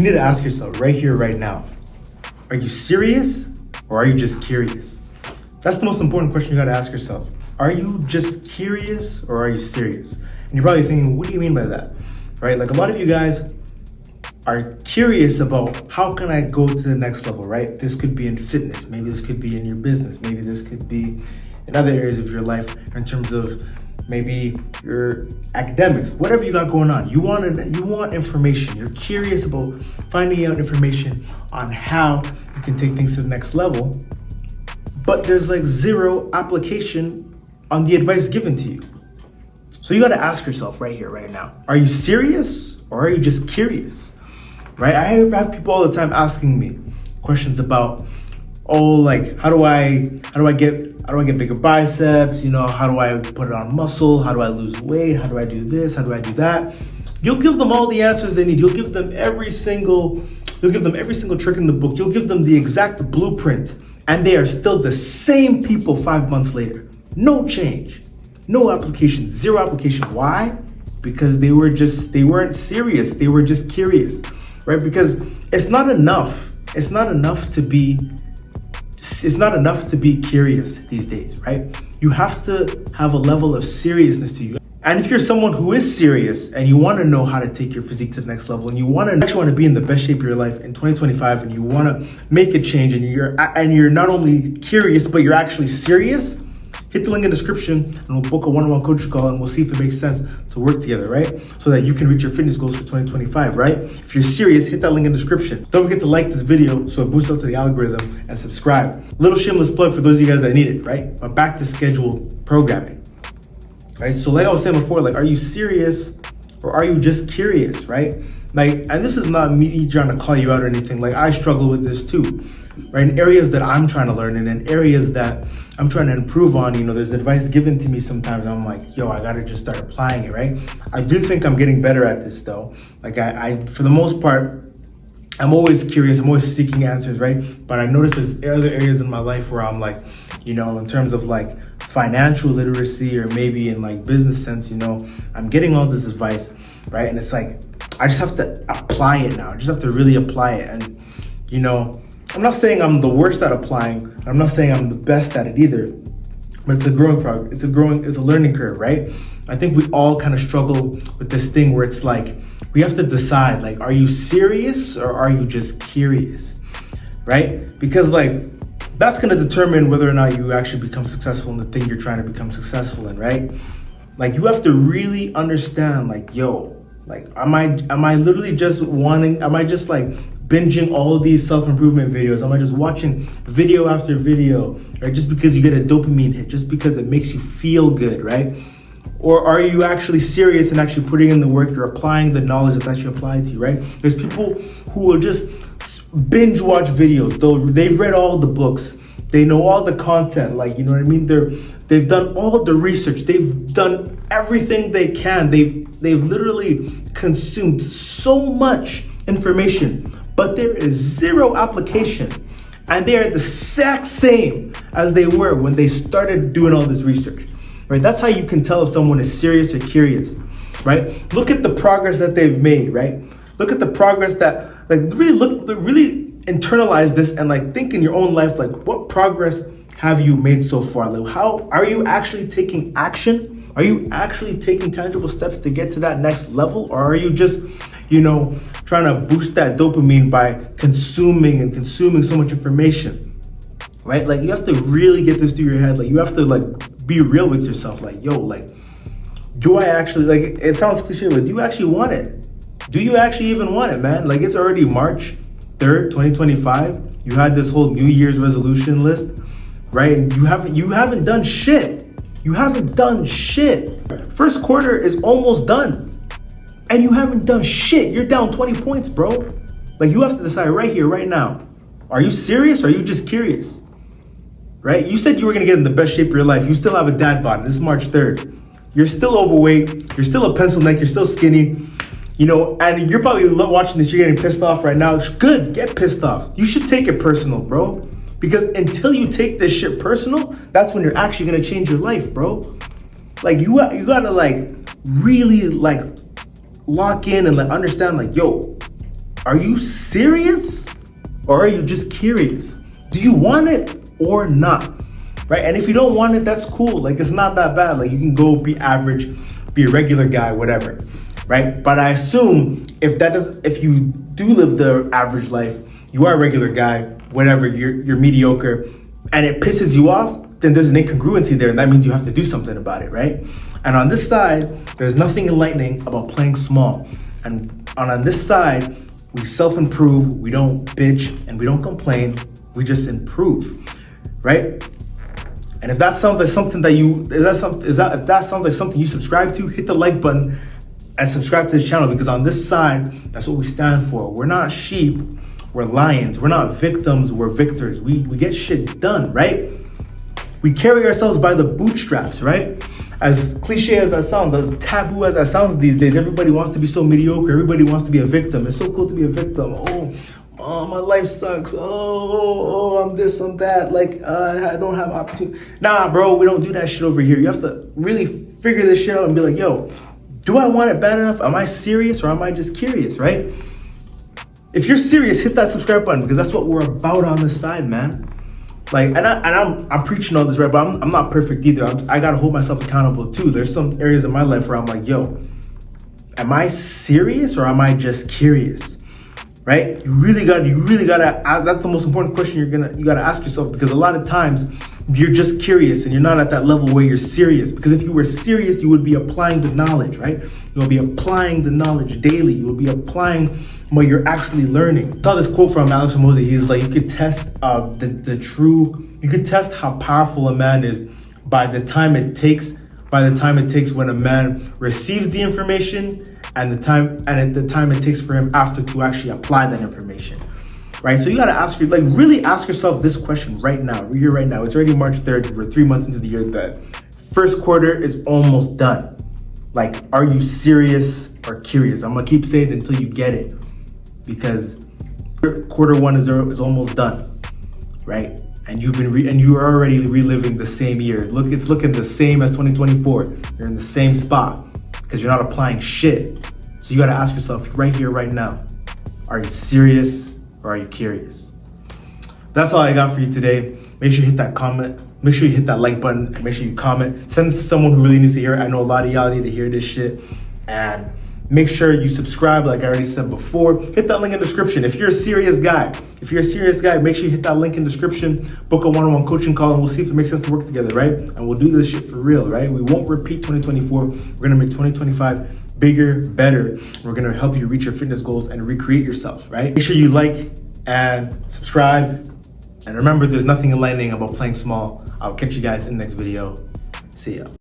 You need to ask yourself right here, right now, are you serious or are you just curious? That's the most important question you gotta ask yourself. Are you just curious or are you serious? And you're probably thinking, what do you mean by that? Right? Like a lot of you guys are curious about how can I go to the next level, right? This could be in fitness. Maybe this could be in your business. Maybe this could be in other areas of your life in terms of maybe your academics, whatever you got going on. You want information. You're curious about finding out information on how you can take things to the next level, but there's like zero application on the advice given to you. So you got to ask yourself right here, right now, are you serious or are you just curious? Right? I have people all the time asking me questions about, oh, like how do I get bigger biceps? You know, how do I put it on muscle? How do I lose weight? How do I do this? How do I do that? You'll give them all the answers they need. You'll give them every single trick in the book. You'll give them the exact blueprint, and they are still the same people 5 months later. No change, no application, zero application. Why? Because they weren't serious. They were just curious, right? Because it's not enough to be curious these days, right? You have to have a level of seriousness to you. And if you're someone who is serious and you want to know how to take your physique to the next level and you actually want to be in the best shape of your life in 2025 and you want to make a change and you're not only curious but you're actually serious, hit the link in the description and we'll book a one-on-one coaching call and we'll see if it makes sense to work together, right? So that you can reach your fitness goals for 2025, right? If you're serious, hit that link in the description. Don't forget to like this video so it boosts up to the algorithm and subscribe. Little shameless plug for those of you guys that need it, right? But back to scheduled programming, right? So like I was saying before, like, are you serious or are you just curious, right? Like, and this is not me trying to call you out or anything. Like, I struggle with this too, right? In areas that I'm trying to learn and in areas that I'm trying to improve on, you know, there's advice given to me sometimes. And I'm like, yo, I gotta just start applying it, right? I do think I'm getting better at this though. Like I for the most part, I'm always curious. I'm always seeking answers, right? But I notice there's other areas in my life where I'm like, you know, in terms of like financial literacy or maybe in like business sense, you know, I'm getting all this advice, right? And it's like, I just have to apply it now. I just have to really apply it. And, you know, I'm not saying I'm the worst at applying. I'm not saying I'm the best at it either, but it's a growing progress. It's a learning curve, right? I think we all kind of struggle with this thing where it's like, we have to decide, like, are you serious or are you just curious, right? Because like, that's going to determine whether or not you actually become successful in the thing you're trying to become successful in, right? Like, you have to really understand, like, yo, like, am I literally just like binging all of these self-improvement videos? Am I just watching video after video, right? Just because you get a dopamine hit, just because it makes you feel good, right? Or are you actually serious and actually putting in the work? You're applying the knowledge that's actually applied to you, right? There's people who will just binge watch videos, though they've read all the books, they know all the content, like, you know what I mean? They've done all the research, they've done everything they can, they've literally consumed so much information, but there is zero application, and they are the exact same as they were when they started doing all this research, right? That's how you can tell if someone is serious or curious, right? Look at the progress that they've made, right? Look at the progress that, like, really internalize this and like think in your own life, like, what progress have you made so far? Like, how are you actually taking action? Are you actually taking tangible steps to get to that next level? Or are you just, you know, trying to boost that dopamine by consuming so much information, right? Like, you have to really get this through your head. Like, you have to like be real with yourself. Like, yo, like, do I actually, like, it sounds cliche, but do you actually want it? Do you actually even want it, man? Like, it's already March 3rd, 2025. You had this whole New Year's resolution list, right? And you haven't done shit. You haven't done shit. First quarter is almost done and you haven't done shit. You're down 20 points, bro. Like, you have to decide right here, right now. Are you serious or are you just curious? Right? You said you were gonna get in the best shape of your life. You still have a dad bod. This is March 3rd. You're still overweight. You're still a pencil neck. You're still skinny. You know, and you're probably watching this, you're getting pissed off right now. It's good, get pissed off. You should take it personal, bro. Because until you take this shit personal, that's when you're actually gonna change your life, bro. Like, you gotta like really like lock in and like understand, like, yo, Are you serious or are you just curious? Do you want it or not? Right? And if you don't want it, that's cool. Like, it's not that bad. Like, you can go be average, be a regular guy, whatever. Right? But I assume if you do live the average life, you are a regular guy, whatever, you're mediocre, and it pisses you off, then there's an incongruency there, and that means you have to do something about it, right? And on this side, there's nothing enlightening about playing small. And on this side, we self-improve, we don't bitch, and we don't complain, we just improve, right? And if that sounds like something that if that sounds like something you subscribe to, hit the like button and subscribe to this channel, because on this side, that's what we stand for. We're not sheep, we're lions. We're not victims, we're victors. We get shit done, right? We carry ourselves by the bootstraps, right? As cliche as that sounds, as taboo as that sounds these days, everybody wants to be so mediocre. Everybody wants to be a victim. It's so cool to be a victim. Oh, my life sucks. Oh, I'm this, I'm that. Like, I don't have opportunity. Nah, bro, we don't do that shit over here. You have to really figure this shit out and be like, yo, do I want it bad enough? Am I serious or am I just curious, right? If you're serious, hit that subscribe button, because that's what we're about on this side, man. Like, I'm preaching all this, right? But I'm not perfect either. I gotta hold myself accountable too. There's some areas in my life where I'm like, yo, am I serious or am I just curious? Right? You really gotta ask. That's the most important question you gotta ask yourself, because a lot of times you're just curious and you're not at that level where you're serious. Because if you were serious, you would be applying the knowledge, right? You'll be applying the knowledge daily. You will be applying what you're actually learning. I saw this quote from Alex Hormozi. He's like, you could test you could test how powerful a man is by the time it takes when a man receives the information and the time it takes for him after to actually apply that information. Right? So you gotta really ask yourself this question right now. We're here right now. It's already March 3rd. We're 3 months into the year. The first quarter is almost done. Like, are you serious or curious? I'm gonna keep saying it until you get it, because quarter one is almost done, right? And you are already reliving the same year. Look, it's looking the same as 2024. You're in the same spot because you're not applying shit. So you gotta ask yourself right here, right now, are you serious or are you curious? That's all I got for you today. Make sure you hit that comment. Make sure you hit that like button and make sure you comment. Send this to someone who really needs to hear it. I know a lot of y'all need to hear this shit. And make sure you subscribe, like I already said before. Hit that link in the description. If you're a serious guy, make sure you hit that link in the description. Book a one-on-one coaching call and we'll see if it makes sense to work together, right? And we'll do this shit for real, right? We won't repeat 2024. We're gonna make 2025 bigger, better. We're gonna help you reach your fitness goals and recreate yourself, right? Make sure you like and subscribe. And remember, there's nothing enlightening about playing small. I'll catch you guys in the next video. See ya.